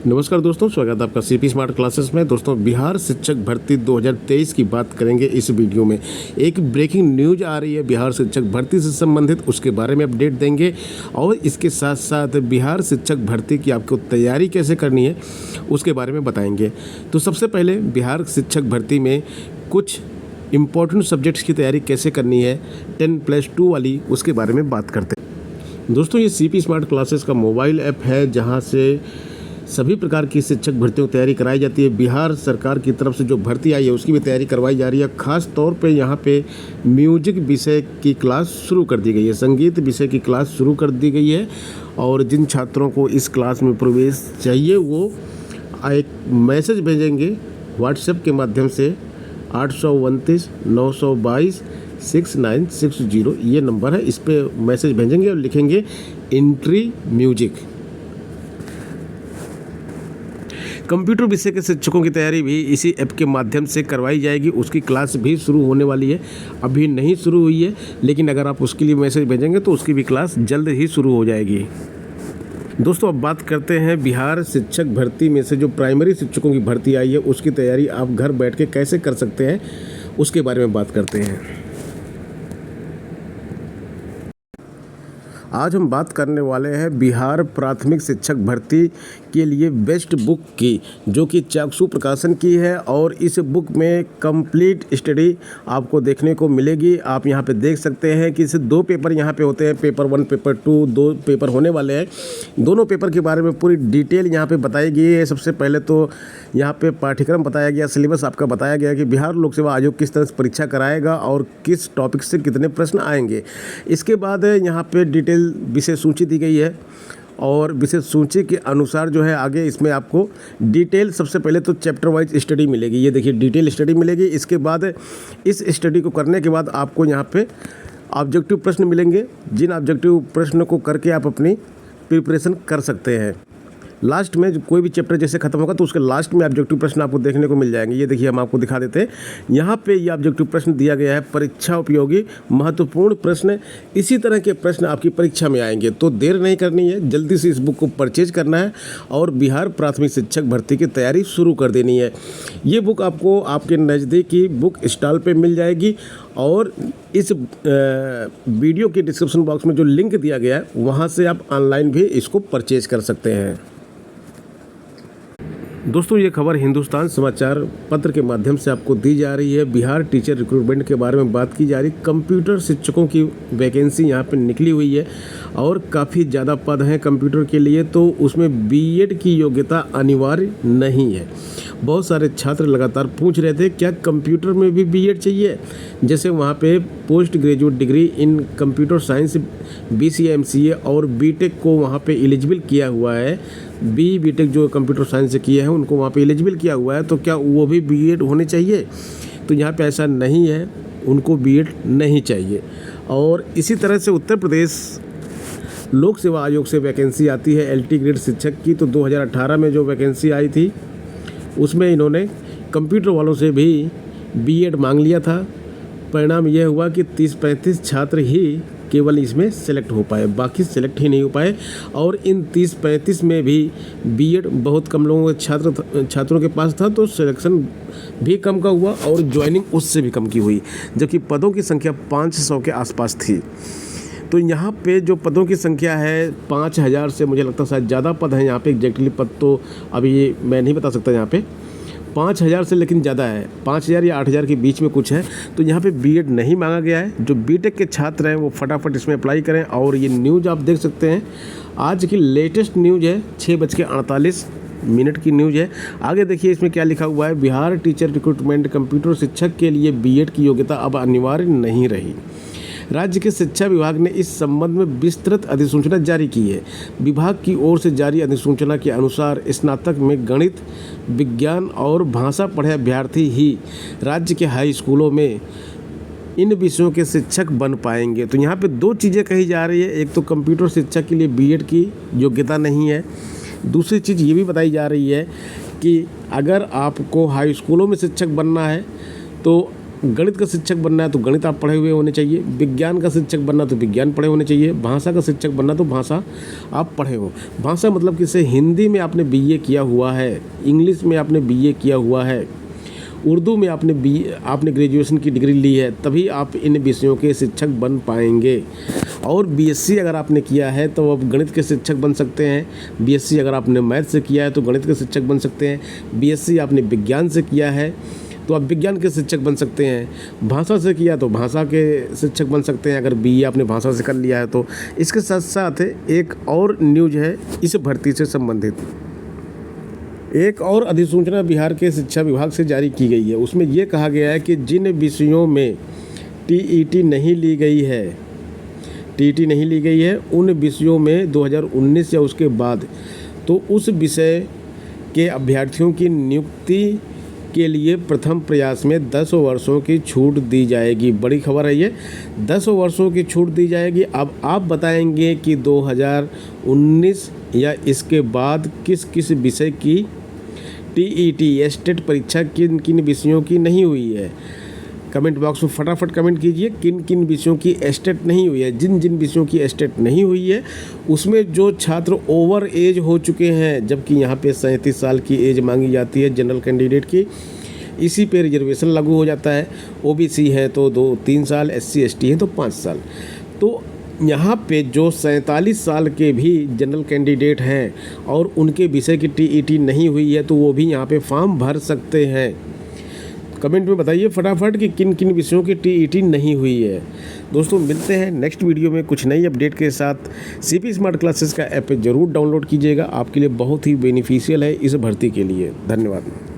नमस्कार दोस्तों, स्वागत है आपका सीपी स्मार्ट क्लासेस में। दोस्तों, बिहार शिक्षक भर्ती 2023 की बात करेंगे इस वीडियो में। एक ब्रेकिंग न्यूज आ रही है बिहार शिक्षक भर्ती से संबंधित, उसके बारे में अपडेट देंगे और इसके साथ साथ बिहार शिक्षक भर्ती की आपको तैयारी कैसे करनी है उसके बारे में बताएंगे। तो सबसे पहले बिहार शिक्षक भर्ती में कुछ इम्पोर्टेंट सब्जेक्ट्स की तैयारी कैसे करनी है 10+2 वाली, उसके बारे में बात करते हैं। दोस्तों, ये सीपी स्मार्ट क्लासेस का मोबाइल ऐप है जहाँ से सभी प्रकार की शिक्षक भर्तियों की तैयारी कराई जाती है। बिहार सरकार की तरफ से जो भर्ती आई है उसकी भी तैयारी करवाई जा रही है। ख़ास तौर पे यहाँ पे म्यूजिक विषय की क्लास शुरू कर दी गई है, संगीत विषय की क्लास शुरू कर दी गई है। और जिन छात्रों को इस क्लास में प्रवेश चाहिए वो एक मैसेज भेजेंगे व्हाट्सएप के माध्यम से 829 922 6960, ये नंबर है। इस पर मैसेज भेजेंगे और लिखेंगे एंट्री म्यूजिक। कंप्यूटर विषय के शिक्षकों की तैयारी भी इसी ऐप के माध्यम से करवाई जाएगी। उसकी क्लास भी शुरू होने वाली है, अभी नहीं शुरू हुई है, लेकिन अगर आप उसके लिए मैसेज भेजेंगे तो उसकी भी क्लास जल्द ही शुरू हो जाएगी। दोस्तों, अब बात करते हैं बिहार शिक्षक भर्ती में से जो प्राइमरी शिक्षकों की भर्ती आई है उसकी तैयारी आप घर बैठ के कैसे कर सकते हैं उसके बारे में बात करते हैं। आज हम बात करने वाले हैं बिहार प्राथमिक शिक्षक भर्ती के लिए बेस्ट बुक की, जो कि चाक्षु प्रकाशन की है। और इस बुक में कंप्लीट स्टडी आपको देखने को मिलेगी। आप यहाँ पे देख सकते हैं कि इसे 2 पेपर यहाँ पे होते हैं, पेपर 1 पेपर 2, 2 पेपर होने वाले हैं। दोनों पेपर के बारे में पूरी डिटेल यहाँ पे बताई गई है। सबसे पहले तो यहाँ पे पाठ्यक्रम बताया गया, सिलेबस आपका बताया गया कि बिहार लोक सेवा आयोग किस तरह से परीक्षा कराएगा और किस टॉपिक से कितने प्रश्न आएंगे। इसके बाद यहाँ पे डिटेल विषय सूची दी गई है और विषय सूची के अनुसार जो है आगे इसमें आपको डिटेल, सबसे पहले तो चैप्टर वाइज स्टडी मिलेगी। ये देखिए डिटेल स्टडी मिलेगी। इसके बाद इस स्टडी को करने के बाद आपको यहाँ पे ऑब्जेक्टिव प्रश्न मिलेंगे, जिन ऑब्जेक्टिव प्रश्न को करके आप अपनी प्रिपरेशन कर सकते हैं। लास्ट में कोई भी चैप्टर जैसे खत्म होगा तो उसके लास्ट में ऑब्जेक्टिव प्रश्न आपको देखने को मिल जाएंगे। ये देखिए हम आपको दिखा देते हैं। यहाँ पे ये ऑब्जेक्टिव प्रश्न दिया गया है, परीक्षा उपयोगी महत्वपूर्ण प्रश्न। इसी तरह के प्रश्न आपकी परीक्षा में आएंगे, तो देर नहीं करनी है, जल्दी से इस बुक को परचेज करना है और बिहार प्राथमिक शिक्षक भर्ती की तैयारी शुरू कर देनी है। ये बुक आपको आपके नज़दीकी बुक स्टॉल पर मिल जाएगी और इस वीडियो के डिस्क्रिप्शन बॉक्स में जो लिंक दिया गया है वहाँ से आप ऑनलाइन भी इसको परचेज कर सकते हैं। दोस्तों, ये खबर हिंदुस्तान समाचार पत्र के माध्यम से आपको दी जा रही है। बिहार टीचर रिक्रूटमेंट के बारे में बात की जा रही। कंप्यूटर शिक्षकों की वैकेंसी यहाँ पे निकली हुई है और काफ़ी ज़्यादा पद हैं कंप्यूटर के लिए, तो उसमें बीएड की योग्यता अनिवार्य नहीं है। बहुत सारे छात्र लगातार पूछ रहे थे क्या कंप्यूटर में भी बीएड चाहिए। जैसे वहाँ पे post graduate degree in computer science BCA MCA और बीटेक को वहाँ पे एलिजिबल किया हुआ है। बीटेक जो कंप्यूटर साइंस से किए हैं उनको वहाँ पे एलिजिबल किया हुआ है, तो क्या वो भी बीएड होने चाहिए? तो यहाँ पे ऐसा नहीं है, उनको बीएड नहीं चाहिए। और इसी तरह से उत्तर प्रदेश लोक सेवा आयोग से वैकेंसी आती है LT ग्रेड शिक्षक की। तो 2018 में जो वैकेंसी आई थी उसमें इन्होंने कंप्यूटर वालों से भी बीएड मांग लिया था। परिणाम यह हुआ कि 30-35 छात्र ही केवल इसमें सेलेक्ट हो पाए, बाकी सेलेक्ट ही नहीं हो पाए। और इन 30-35 में भी बीएड बहुत कम लोगों के छात्रों के पास था, तो सिलेक्शन भी कम का हुआ और ज्वाइनिंग उससे भी कम की हुई, जबकि पदों की संख्या 500 के आसपास थी। तो यहाँ पे जो पदों की संख्या है 5000 से, मुझे लगता है शायद ज़्यादा पद हैं यहाँ पे। एग्जैक्टली पद तो अभी मैं नहीं बता सकता यहाँ पे 5000 से, लेकिन ज़्यादा है, 5000 या 8000 के बीच में कुछ है। तो यहाँ पे बीएड नहीं मांगा गया है। जो बीटेक के छात्र हैं वो फटाफट इसमें अप्लाई करें। और ये न्यूज़ आप देख सकते हैं, आज की लेटेस्ट न्यूज़ है, 6:48 की न्यूज़ है। आगे देखिए इसमें क्या लिखा हुआ है। बिहार टीचर रिक्रूटमेंट कंप्यूटर शिक्षक के लिए बीएड की योग्यता अब अनिवार्य नहीं रही। राज्य के शिक्षा विभाग ने इस संबंध में विस्तृत अधिसूचना जारी की है। विभाग की ओर से जारी अधिसूचना के अनुसार स्नातक में गणित, विज्ञान और भाषा पढ़े अभ्यर्थी ही राज्य के हाई स्कूलों में इन विषयों के शिक्षक बन पाएंगे। तो यहाँ पे 2 चीज़ें कही जा रही है। एक तो कंप्यूटर शिक्षक के लिए बीएड की योग्यता नहीं है। दूसरी चीज़ ये भी बताई जा रही है कि अगर आपको हाई स्कूलों में शिक्षक बनना है तो गणित का शिक्षक बनना है तो गणित आप पढ़े हुए होने चाहिए, विज्ञान का शिक्षक बनना तो विज्ञान पढ़े होने चाहिए, भाषा का शिक्षक बनना तो भाषा आप पढ़े हो। भाषा मतलब किसे, हिंदी में आपने बीए किया हुआ है, इंग्लिश में आपने बीए किया हुआ है, उर्दू में आपने ग्रेजुएशन की डिग्री ली है, तभी आप इन विषयों के शिक्षक बन पाएंगे। और बीएससी अगर आपने किया है तो आप गणित के शिक्षक बन सकते हैं, बीएससी अगर आपने मैथ से किया है तो गणित के शिक्षक बन सकते हैं, बीएससी आपने विज्ञान से किया है तो आप विज्ञान के शिक्षक बन सकते हैं, भाषा से किया तो भाषा के शिक्षक बन सकते हैं अगर बीए आपने भाषा से कर लिया है तो। इसके साथ साथ एक और न्यूज़ है इस भर्ती से संबंधित, एक और अधिसूचना बिहार के शिक्षा विभाग से जारी की गई है। उसमें ये कहा गया है कि जिन विषयों में टीईटी नहीं ली गई है उन विषयों में 2019 या उसके बाद तो उस विषय के अभ्यर्थियों की नियुक्ति के लिए प्रथम प्रयास में 10 वर्षों की छूट दी जाएगी। बड़ी खबर है ये, 10 वर्षों की छूट दी जाएगी। अब आप बताएंगे कि 2019 या इसके बाद किस किस विषय की टीईटी स्टेट परीक्षा किन किन विषयों की नहीं हुई है। कमेंट बॉक्स में फटाफट कमेंट कीजिए किन किन विषयों की एस्टेट नहीं हुई है। जिन जिन विषयों की एस्टेट नहीं हुई है उसमें जो छात्र ओवर एज हो चुके हैं, जबकि यहाँ पे 37 साल की एज मांगी जाती है जनरल कैंडिडेट की, इसी पे रिजर्वेशन लागू हो जाता है। ओबीसी है तो 2-3 साल, SC ST है तो 5 साल। तो यहाँ पे जो 47 साल के भी जनरल कैंडिडेट हैं और उनके विषय की टीईटी नहीं हुई है तो वो भी यहाँ पे फॉर्म भर सकते हैं। कमेंट में बताइए फटाफट कि किन किन विषयों की टीईटी नहीं हुई है। दोस्तों मिलते हैं नेक्स्ट वीडियो में कुछ नई अपडेट के साथ। CP स्मार्ट क्लासेस का ऐप ज़रूर डाउनलोड कीजिएगा, आपके लिए बहुत ही बेनिफिशियल है इस भर्ती के लिए। धन्यवाद।